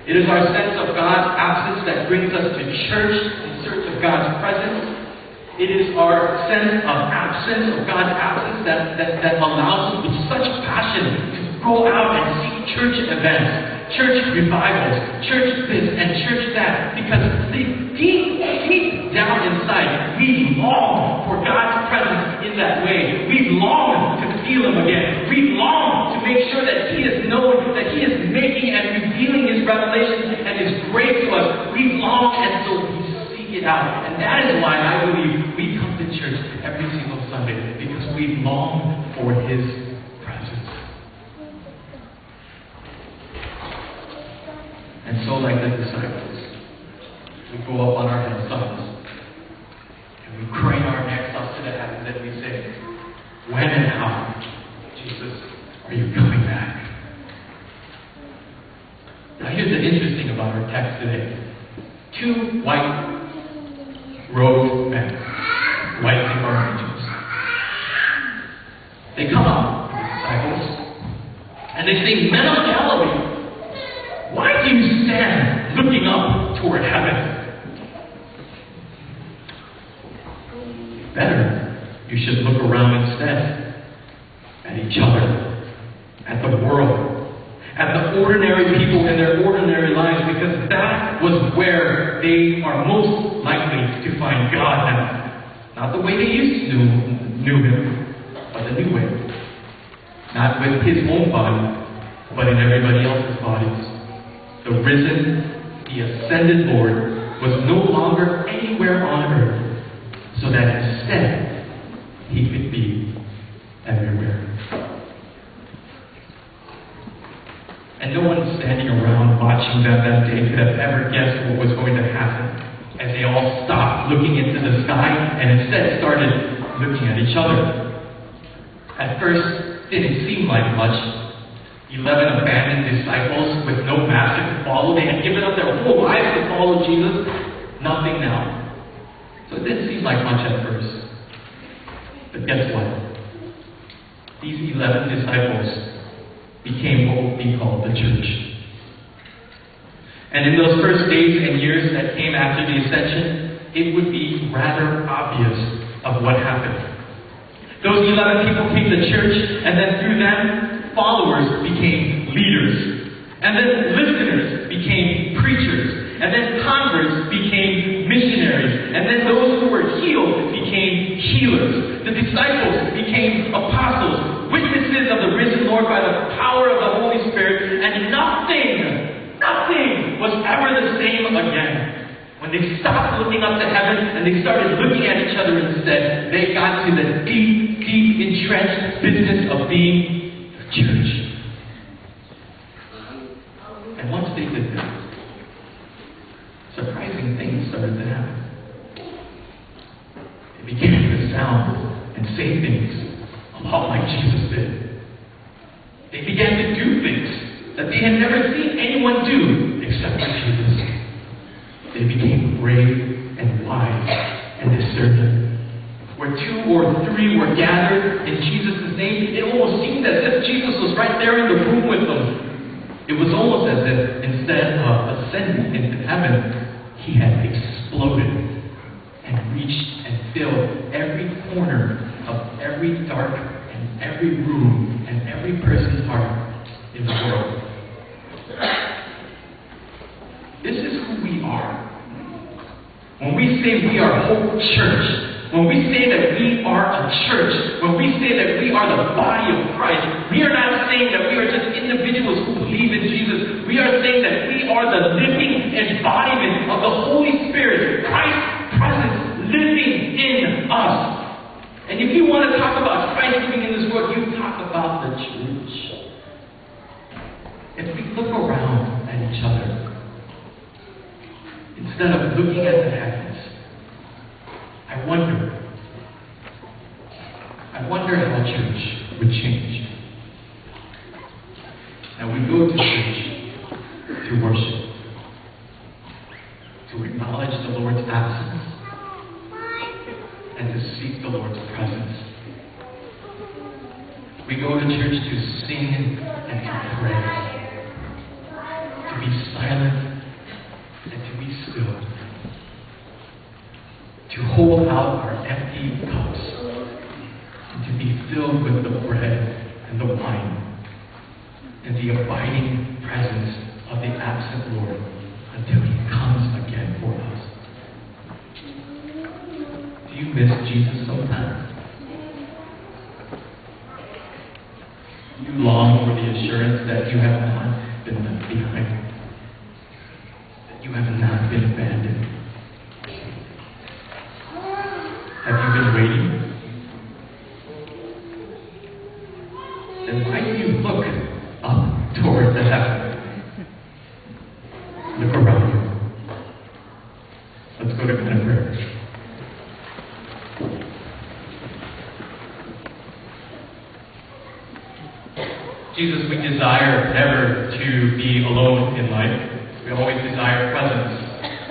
It is our sense of God's absence that brings us to church in search of God's presence. It is our sense of absence, of God's absence, that allows us with such passion to go out and seek church events, church revivals, church this and church that. Because deep down inside, we long for God's presence in that way. We long to feel Him again. We long to make sure that He is known, that He is making and revealing His revelation and His grace to us. We long, and so we seek it out. And that is why I believe we come to church every single Sunday, because we long for His presence. And so, like the disciples, we go up on our hillsides and we crane our necks up to the heavens and we say, when and how, Jesus, are you coming back? Now here's the interesting about our text today. Two white-robed men, white angels. They come up, the disciples, and they say, men of Galilee, why do you stand looking up toward heaven? Better, you should look around instead at each other, at the world, at the ordinary people in their ordinary lives, because that was where they are most likely to find God now. Not the way they used to knew Him, but the new way. Not with His own body, but in everybody else's bodies. The risen, the ascended Lord was no longer anywhere on earth, so that instead He could be everywhere. And no one standing around watching them that day could have ever guessed what was going to happen as they all stopped looking into the sky and instead started looking at each other. At first, it didn't seem like much. 11 abandoned disciples with no master to follow. They had given up their whole lives to follow Jesus. Nothing now. So it didn't seem like much at first. But guess what? These 11 disciples became what would be called the church. And in those first days and years that came after the ascension, it would be rather obvious of what happened. Those 11 people came to church, and then through them, followers became leaders. And then listeners became preachers. And then converts became missionaries. And then those who were healed became healers. The disciples became apostles, witnesses of the risen Lord by the power of the Holy Spirit. And nothing was ever the same again. When they stopped looking up to heaven and they started looking at each other instead, they got to the deep, entrenched business of being church. And once they did that, surprising things started to happen. They began to sound and say things a lot like Jesus did. They began to do things that they had never seen anyone do except for Jesus. They became brave and wise and discerning. Where 2 or 3 were gathered in Jesus' name, it almost seemed as if Jesus was right there in the room with them. It was almost as if instead of ascending into heaven, He had exploded and reached and filled every corner of every dark and every room and every person's heart in the world. This is who we are. When we say we are Hope Church, when we say that we are a church, when we say that we are the body of Christ, we are not saying that we are just individuals who believe in Jesus. We are saying that we are the living embodiment of the Holy Spirit, Christ's presence living in us. And if you want to talk about Christ living in this world, you talk about the church. If we look around at each other, instead of looking at the heavens, I wonder how church would change. Now we go to church to worship, to acknowledge the Lord's absence, and to seek the Lord's presence. We go to church to sing and to pray, to be silent hold out our empty cups and to be filled with the bread and the wine and the abiding presence of the absent Lord until He comes again for us. Do you miss Jesus sometimes? You long for the assurance that you have not been left behind, that you have not been abandoned. Have you been waiting? Then why do you look up toward the heaven? Look around you. Let's go to kind of prayer. Jesus, we desire never to be alone in life. We always desire presence.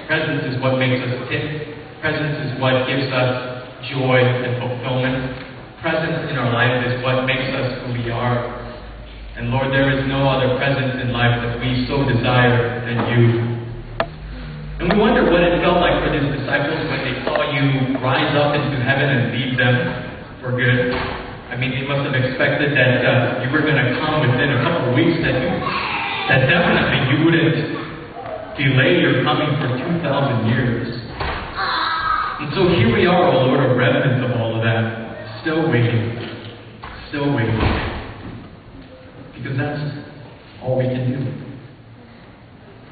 Presence is what makes us tick. Presence is what gives us joy and fulfillment. Presence in our life is what makes us who we are. And Lord, there is no other presence in life that we so desire than you. And we wonder what it felt like for these disciples when they saw you rise up into heaven and leave them for good. I mean, they must have expected that you were going to come within a couple of weeks, that definitely you wouldn't delay your coming for 2,000 years. And so here we are, O Lord, a remnant of all of that, still waiting. Because that's all we can do.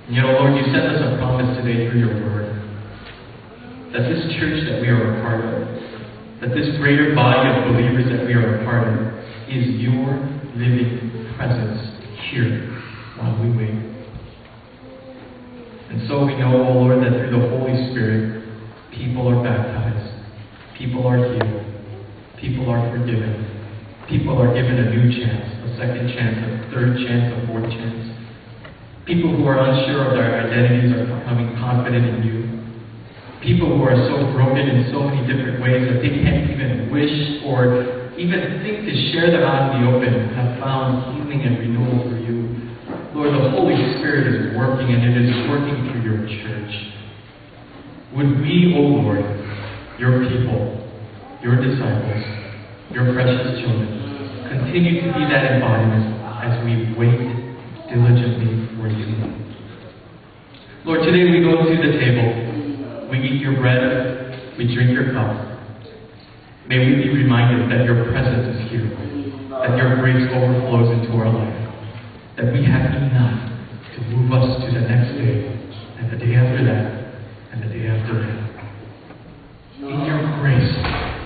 And yet, O Lord, you sent us a promise today through your word, that this church that we are a part of, that this greater body of believers that we are a part of, is your living presence here while we wait. And so we know, O Lord, that through the Holy Spirit, people are baptized, people are healed, people are forgiven, people are given a new chance, a second chance, a third chance, a fourth chance. People who are unsure of their identities are becoming confident in you. People who are so broken in so many different ways that they can't even wish or even think to share them out in the open have found healing and renewal through you. Lord, the Holy Spirit is working, and it is working through your church. Would we, O Lord, your people, your disciples, your precious children, continue to be that embodiment as we wait diligently for you. Lord, today we go to the table. We eat your bread, we drink your cup. May we be reminded that your presence is here, that your grace overflows into our life, that we have enough to move us to the next day, and the day after that, and the day after that. In your grace,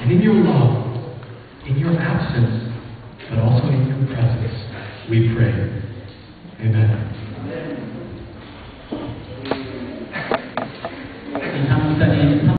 and in your love, in your absence, but also in your presence, we pray. Amen.